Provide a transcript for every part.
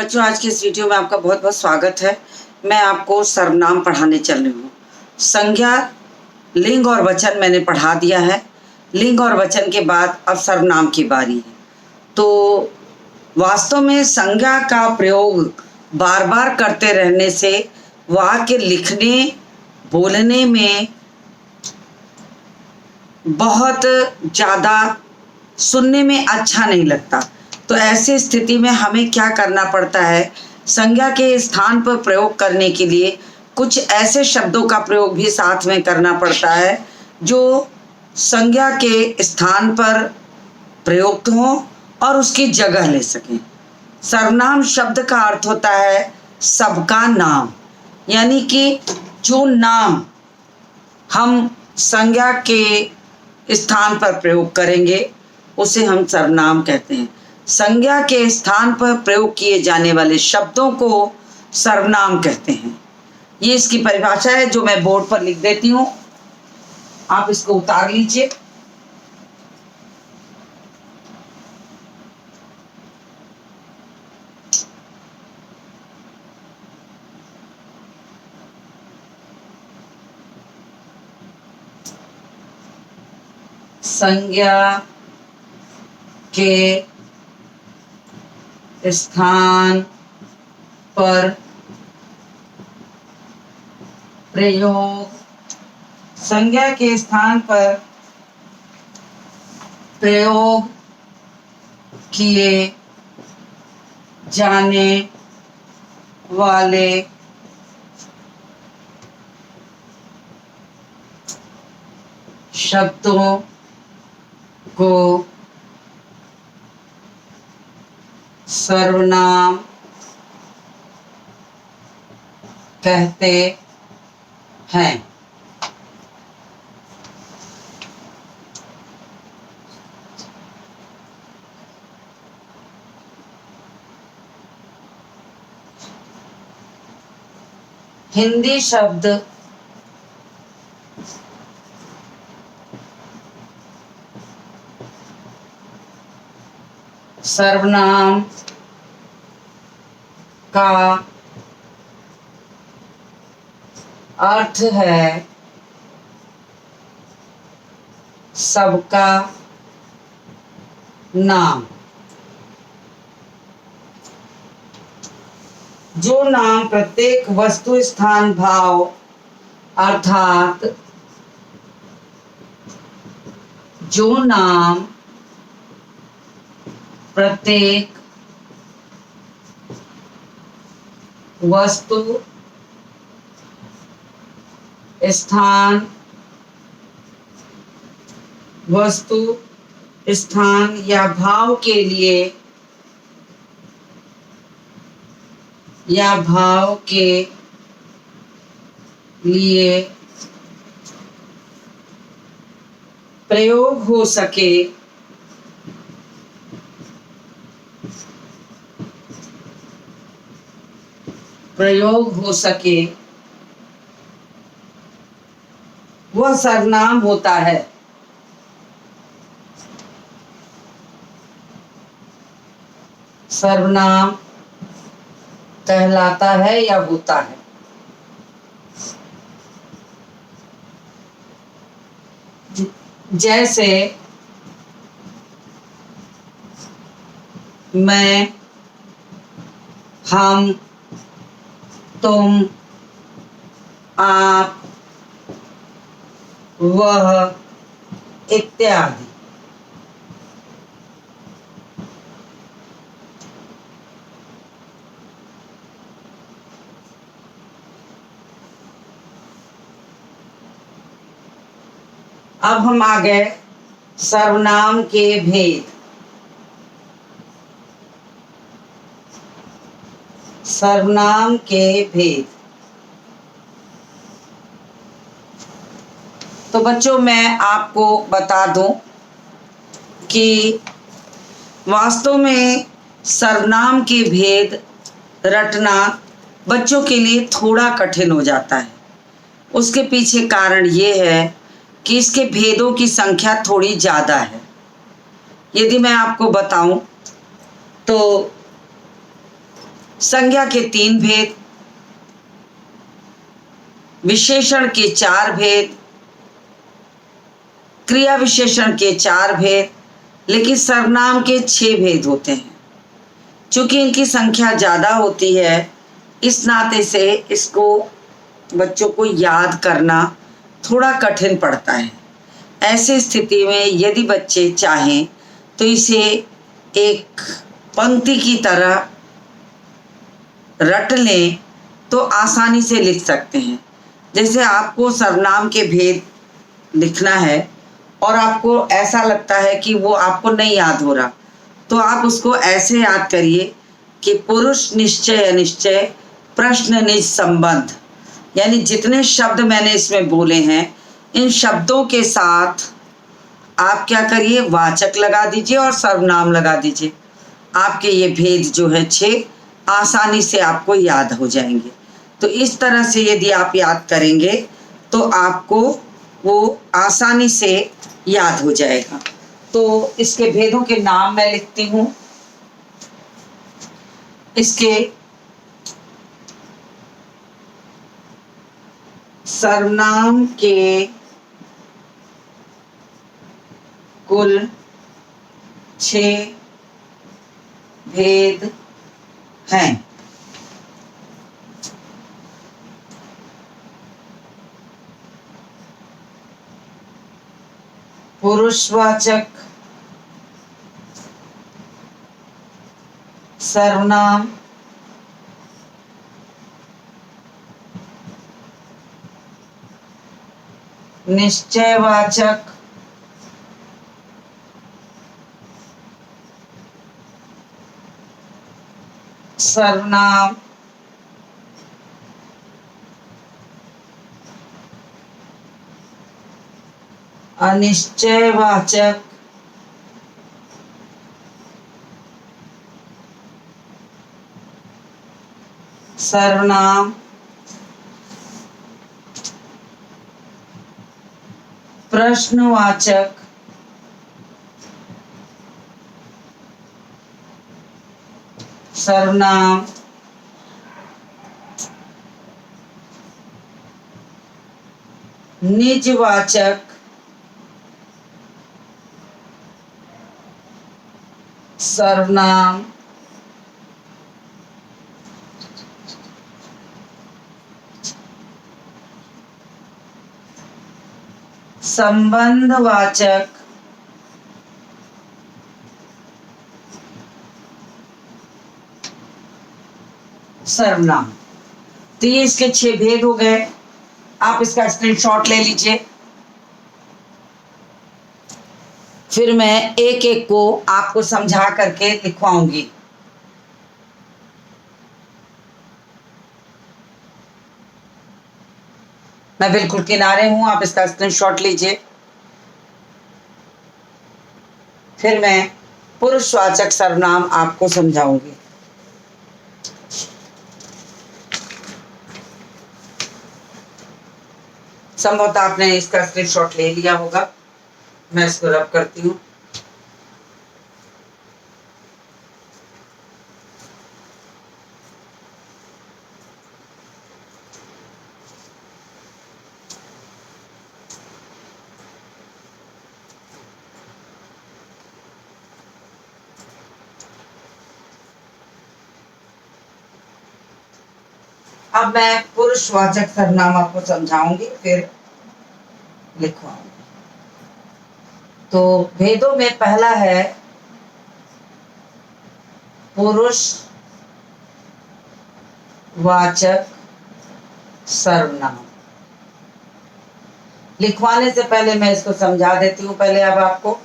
बच्चों, आज की इस वीडियो में आपका बहुत बहुत स्वागत है। मैं आपको सर्वनाम पढ़ाने चल रही हूँ। संज्ञा, लिंग और वचन मैंने पढ़ा दिया है। लिंग और वचन के बाद अब सर्वनाम की बारी है। तो वास्तव में संज्ञा का प्रयोग बार बार करते रहने से वाक्य लिखने बोलने में बहुत ज़्यादा सुनने में अच्छा नहीं लगता। तो ऐसी स्थिति में हमें क्या करना पड़ता है, संज्ञा के स्थान पर प्रयोग करने के लिए कुछ ऐसे शब्दों का प्रयोग भी साथ में करना पड़ता है जो संज्ञा के स्थान पर प्रयुक्त हों और उसकी जगह ले सकें। सर्वनाम शब्द का अर्थ होता है सबका नाम, यानी कि जो नाम हम संज्ञा के स्थान पर प्रयोग करेंगे उसे हम सर्वनाम कहते हैं। संज्ञा के स्थान पर प्रयोग किए जाने वाले शब्दों को सर्वनाम कहते हैं। ये इसकी परिभाषा है जो मैं बोर्ड पर लिख देती हूँ, आप इसको उतार लीजिए। संज्ञा के स्थान पर प्रयोग, संज्ञा के स्थान पर प्रयोग किए जाने वाले शब्दों को सर्वनाम कहते हैं। हिंदी शब्द सर्वनाम का अर्थ है सबका नाम। जो नाम प्रत्येक वस्तु स्थान भाव अर्थात जो नाम प्रत्येक वस्तु स्थान या भाव के लिए प्रयोग हो सके वह सर्वनाम होता है। सर्वनाम कहलाता है या होता है। जैसे मैं, हम, तुम, आप, वह इत्यादि। अब हम आ गए सर्वनाम के भेद। सर्वनाम के भेद। तो बच्चों, मैं आपको बता दूं कि वास्तव में सर्वनाम के भेद रटना बच्चों के लिए थोड़ा कठिन हो जाता है। उसके पीछे कारण ये है कि इसके भेदों की संख्या थोड़ी ज़्यादा है। यदि मैं आपको बताऊं तो संज्ञा के 3 भेद, विशेषण के 4 भेद, क्रिया विशेषण के 4 भेद, लेकिन सर्वनाम के 6 भेद होते हैं। चूंकि इनकी संख्या ज़्यादा होती है, इस नाते से इसको बच्चों को याद करना थोड़ा कठिन पड़ता है। ऐसी स्थिति में यदि बच्चे चाहें तो इसे एक पंक्ति की तरह रट लें तो आसानी से लिख सकते हैं। जैसे आपको सर्वनाम के भेद लिखना है और आपको ऐसा लगता है कि वो आपको नहीं याद हो रहा, तो आप उसको ऐसे याद करिए कि पुरुष निश्चय अनिश्चय प्रश्न निज संबंध, यानी जितने शब्द मैंने इसमें बोले हैं इन शब्दों के साथ आप क्या करिए, वाचक लगा दीजिए और सर्वनाम लगा दीजिए। आपके ये भेद जो है 6 आसानी से आपको याद हो जाएंगे। तो इस तरह से यदि आप याद करेंगे तो आपको वो आसानी से याद हो जाएगा। तो इसके भेदों के नाम मैं लिखती हूँ। इसके सर्वनाम के कुल 6 भेद हैं। पुरुषवाचक सर्वनाम, निश्चयवाचक सर्वनाम, अनिश्चयवाचक सर्वनाम, प्रश्नवाचक सर्वनाम, निजवाचक सर्वनाम, संबंधवाचक सर्वनाम। तो ये इसके 6 भेद हो गए। आप इसका स्क्रीनशॉट ले लीजिए। फिर मैं एक एक को आपको समझा करके लिखवाऊंगी। मैं बिल्कुल किनारे हूं, आप इसका स्क्रीनशॉट लीजिए। फिर मैं पुरुषवाचक सर्वनाम आपको समझाऊंगी। संभवतः आपने इसका स्क्रीनशॉट ले लिया होगा। मैं इसको रब करती हूँ। अब मैं पुरुषवाचक सर्वनाम आपको समझाऊंगी, फिर लिखवाऊंगी। तो भेदों में पहला है पुरुषवाचक सर्वनाम। लिखवाने से पहले मैं इसको समझा देती हूँ पहले अब आपको।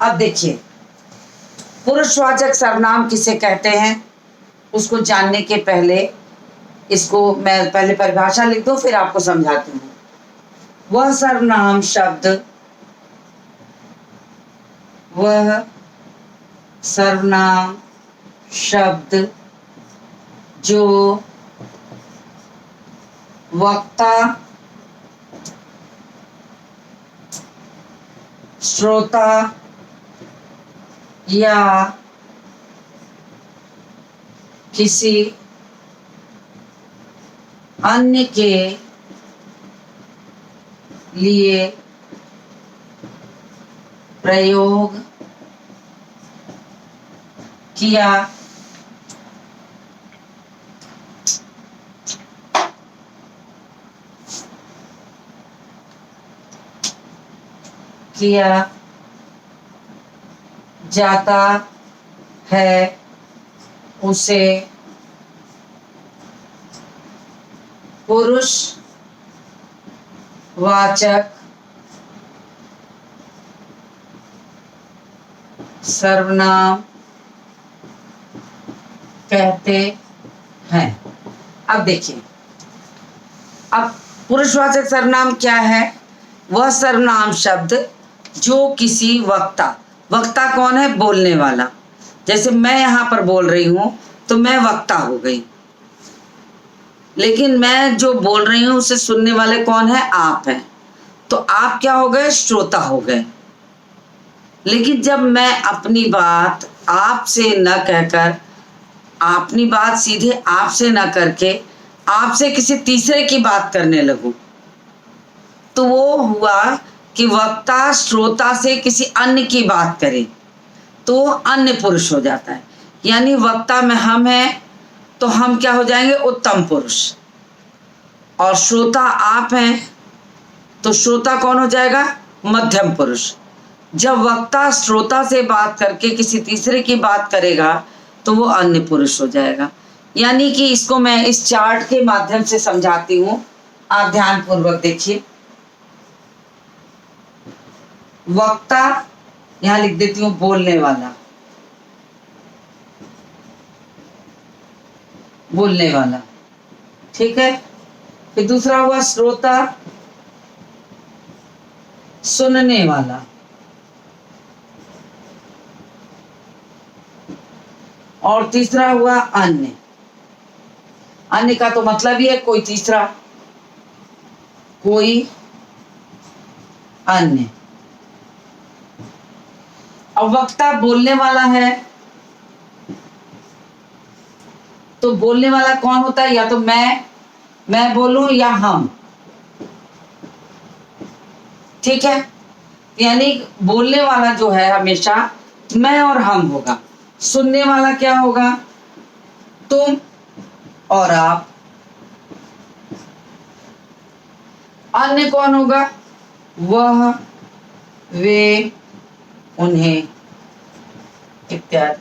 अब देखिए, पुरुषवाचक सर्वनाम किसे कहते हैं उसको जानने के पहले इसको मैं पहले परिभाषा लिख दूं, फिर आपको समझाती हूँ। वह सर्वनाम शब्द, वह सर्वनाम शब्द जो वक्ता श्रोता या किसी अन्य के लिए प्रयोग किया जाता है उसे पुरुषवाचक सर्वनाम कहते हैं। अब देखिए, अब पुरुषवाचक सर्वनाम क्या है? वह सर्वनाम शब्द जो किसी वक्ता, वक्ता कौन है? बोलने वाला। जैसे मैं यहाँ पर बोल रही हूं तो मैं वक्ता हो गई, लेकिन मैं जो बोल रही हूं उसे सुनने वाले कौन है? आप हैं। तो आप क्या हो गए? श्रोता हो गए। लेकिन जब मैं अपनी बात आपसे न कहकर, अपनी बात सीधे आपसे न करके आपसे किसी तीसरे की बात करने लगूं, तो वो हुआ कि वक्ता श्रोता से किसी अन्य की बात करे तो अन्य पुरुष हो जाता है। यानी वक्ता में हम हैं तो हम क्या हो जाएंगे? उत्तम पुरुष। और श्रोता आप हैं तो श्रोता कौन हो जाएगा? मध्यम पुरुष। जब वक्ता श्रोता से बात करके किसी तीसरे की बात करेगा तो वो अन्य पुरुष हो जाएगा। यानी कि इसको मैं इस चार्ट के माध्यम से समझाती हूं, आप ध्यान पूर्वक देखिए। वक्ता, यहां लिख देती हूं बोलने वाला, बोलने वाला, ठीक है। फिर दूसरा हुआ श्रोता, सुनने वाला। और तीसरा हुआ अन्य। अन्य का तो मतलब ही है कोई तीसरा, कोई अन्य। अब वक्ता बोलने वाला है तो बोलने वाला कौन होता है? या तो मैं बोलूं या हम, ठीक है। यानी बोलने वाला जो है हमेशा मैं और हम होगा। सुनने वाला क्या होगा? तुम और आप। अन्य कौन होगा? वह, वे, उन्हें इत्यादि।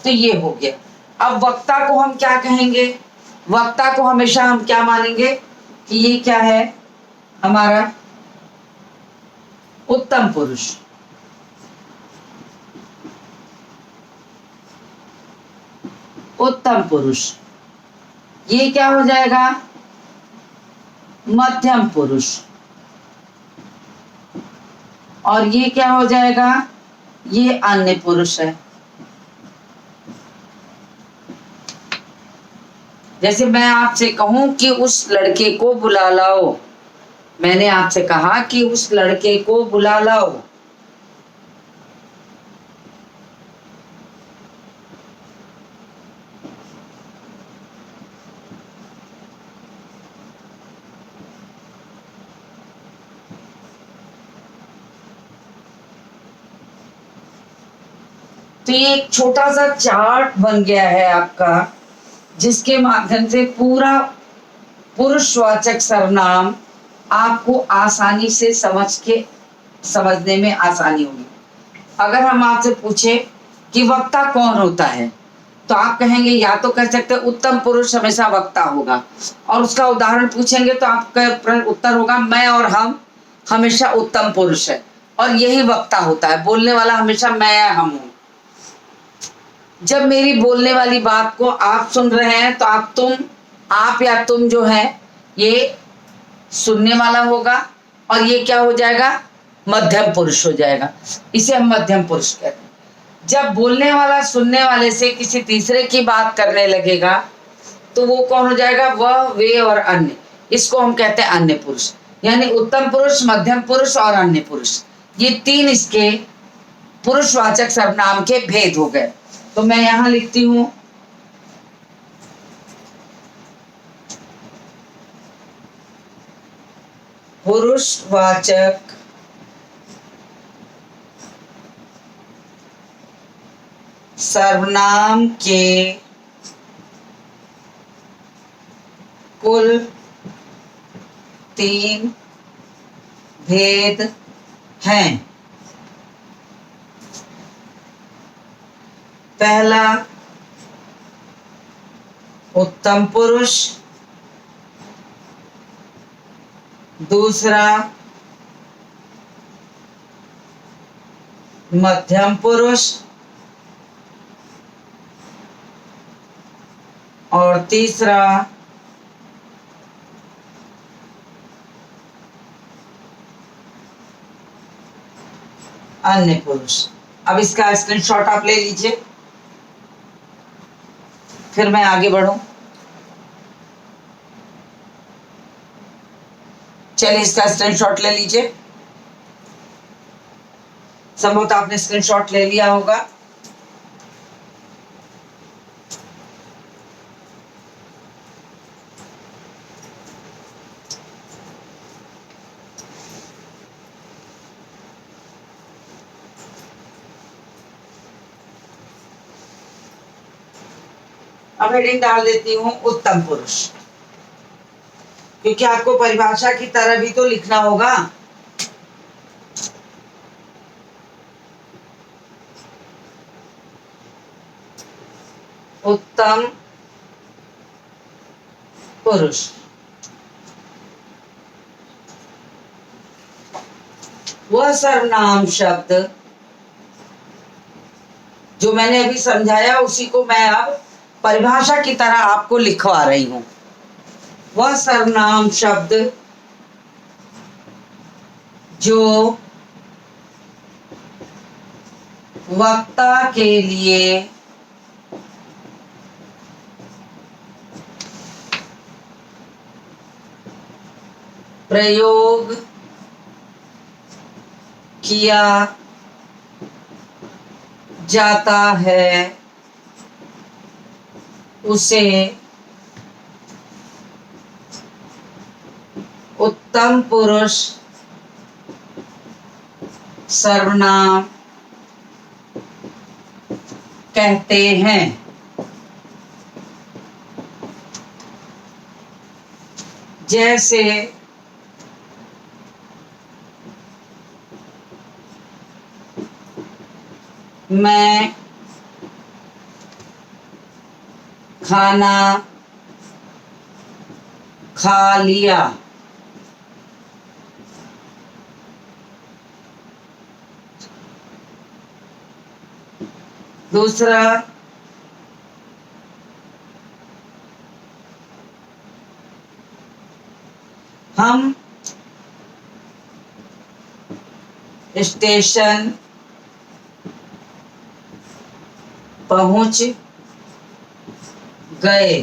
तो ये हो गया। अब वक्ता को हम क्या कहेंगे? वक्ता को हमेशा हम क्या मानेंगे कि ये क्या है? हमारा उत्तम पुरुष। उत्तम पुरुष। ये क्या हो जाएगा? मध्यम पुरुष। और ये क्या हो जाएगा? ये अन्य पुरुष है। जैसे मैं आपसे कहूं कि उस लड़के को बुला लाओ, मैंने आपसे कहा कि उस लड़के को बुला लाओ, तो ये एक छोटा सा चार्ट बन गया है आपका, जिसके माध्यम से पूरा पुरुषवाचक सर्वनाम आपको आसानी से समझने में आसानी होगी। अगर हम आपसे पूछे कि वक्ता कौन होता है तो आप कहेंगे, या तो कह सकते हैं उत्तम पुरुष हमेशा वक्ता होगा, और उसका उदाहरण पूछेंगे तो आपका उत्तर होगा मैं और हम हमेशा उत्तम पुरुष है और यही वक्ता होता है। बोलने वाला हमेशा मैं या हम हूं। जब मेरी बोलने वाली बात को आप सुन रहे हैं तो आप या तुम जो है ये सुनने वाला होगा, और ये क्या हो जाएगा? मध्यम पुरुष हो जाएगा। इसे हम मध्यम पुरुष कहते हैं। जब बोलने वाला सुनने वाले से किसी तीसरे की बात करने लगेगा तो वो कौन हो जाएगा? वह, वे और अन्य। इसको हम कहते हैं अन्य पुरुष। यानी उत्तम पुरुष, मध्यम पुरुष और अन्य पुरुष, ये तीन इसके पुरुषवाचक सर्वनाम के भेद हो गए। तो मैं यहां लिखती हूं पुरुषवाचक सर्वनाम के कुल तीन भेद हैं। पहला उत्तम पुरुष, दूसरा मध्यम पुरुष और तीसरा अन्य पुरुष। अब इसका स्क्रीनशॉट आप ले लीजिए, फिर मैं आगे बढ़ूं। चलिए इसका स्क्रीनशॉट ले लीजिए। संभवतः आपने स्क्रीनशॉट ले लिया होगा। अब हेडिंग डाल देती हूं उत्तम पुरुष, क्योंकि आपको परिभाषा की तरह भी तो लिखना होगा। उत्तम पुरुष वह सर्वनाम शब्द जो मैंने अभी समझाया, उसी को मैं अब परिभाषा की तरह आपको लिखवा रही हूं। वह सर्वनाम शब्द जो वक्ता के लिए प्रयोग किया जाता है उसे उत्तम पुरुष सर्वनाम कहते हैं। जैसे मैं खाना खा लिया। दूसरा, हम स्टेशन पहुंच गए।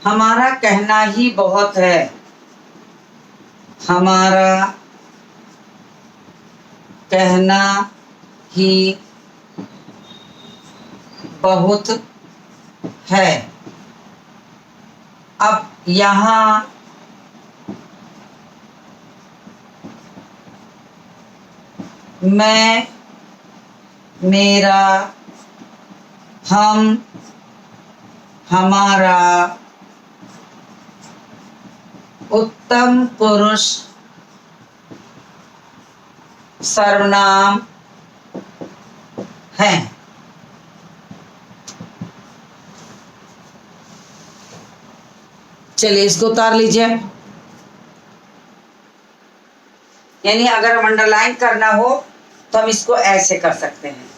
हमारा कहना ही बहुत है। हमारा कहना ही बहुत है। अब यहाँ मैं, मेरा, हम, हमारा उत्तम पुरुष सर्वनाम हैं। चलिए इसको उतार लीजिए। यानी अगर हम अंडरलाइन करना हो तो हम इसको ऐसे कर सकते हैं।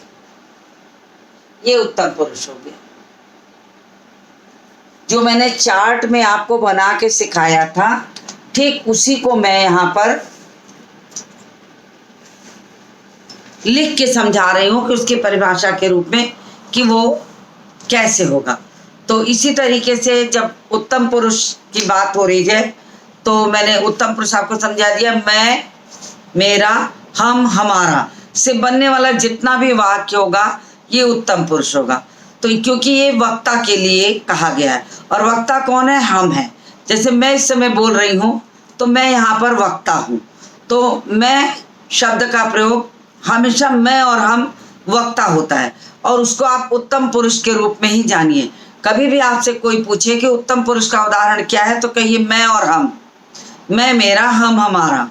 ये उत्तम पुरुष हो गया। जो मैंने चार्ट में आपको बना के सिखाया था, ठीक उसी को मैं यहाँ पर लिख के समझा रही हूँ कि उसकी परिभाषा के रूप में कि वो कैसे होगा। तो इसी तरीके से जब उत्तम पुरुष की बात हो रही है तो मैंने उत्तम पुरुष आपको समझा दिया, मैं, मेरा, हम, हमारा से बनने वाला जितना भी वाक्य होगा ये उत्तम पुरुष होगा। तो क्योंकि ये वक्ता के लिए कहा गया है, और वक्ता कौन है? हम हैं। जैसे मैं इस समय बोल रही हूँ तो मैं यहाँ पर वक्ता हूँ, तो मैं शब्द का प्रयोग हमेशा मैं और हम वक्ता होता है, और उसको आप उत्तम पुरुष के रूप में ही जानिए। कभी भी आपसे कोई पूछे कि उत्तम पुरुष का उदाहरण क्या है, तो कहिए मैं और हम, मैं, मेरा, हम, हमारा।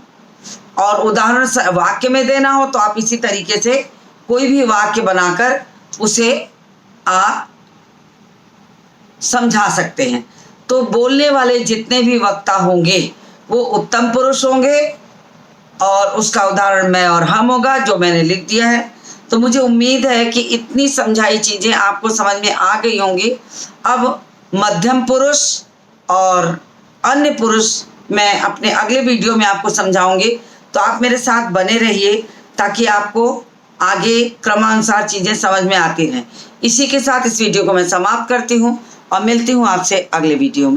और उदाहरण वाक्य में देना हो तो आप इसी तरीके से कोई भी वाक्य बनाकर उसे आप समझा सकते हैं। तो बोलने वाले जितने भी वक्ता होंगे वो उत्तम पुरुष होंगे, और उसका उदाहरण मैं और हम होगा, जो मैंने लिख दिया है। तो मुझे उम्मीद है कि इतनी समझाई चीज़ें आपको समझ में आ गई होंगी। अब मध्यम पुरुष और अन्य पुरुष मैं अपने अगले वीडियो में आपको समझाऊंगी, तो आप मेरे साथ बने रहिए ताकि आपको आगे क्रमानुसार चीज़ें समझ में आती रहें। इसी के साथ इस वीडियो को मैं समाप्त करती हूँ और मिलती हूँ आपसे अगले वीडियो में।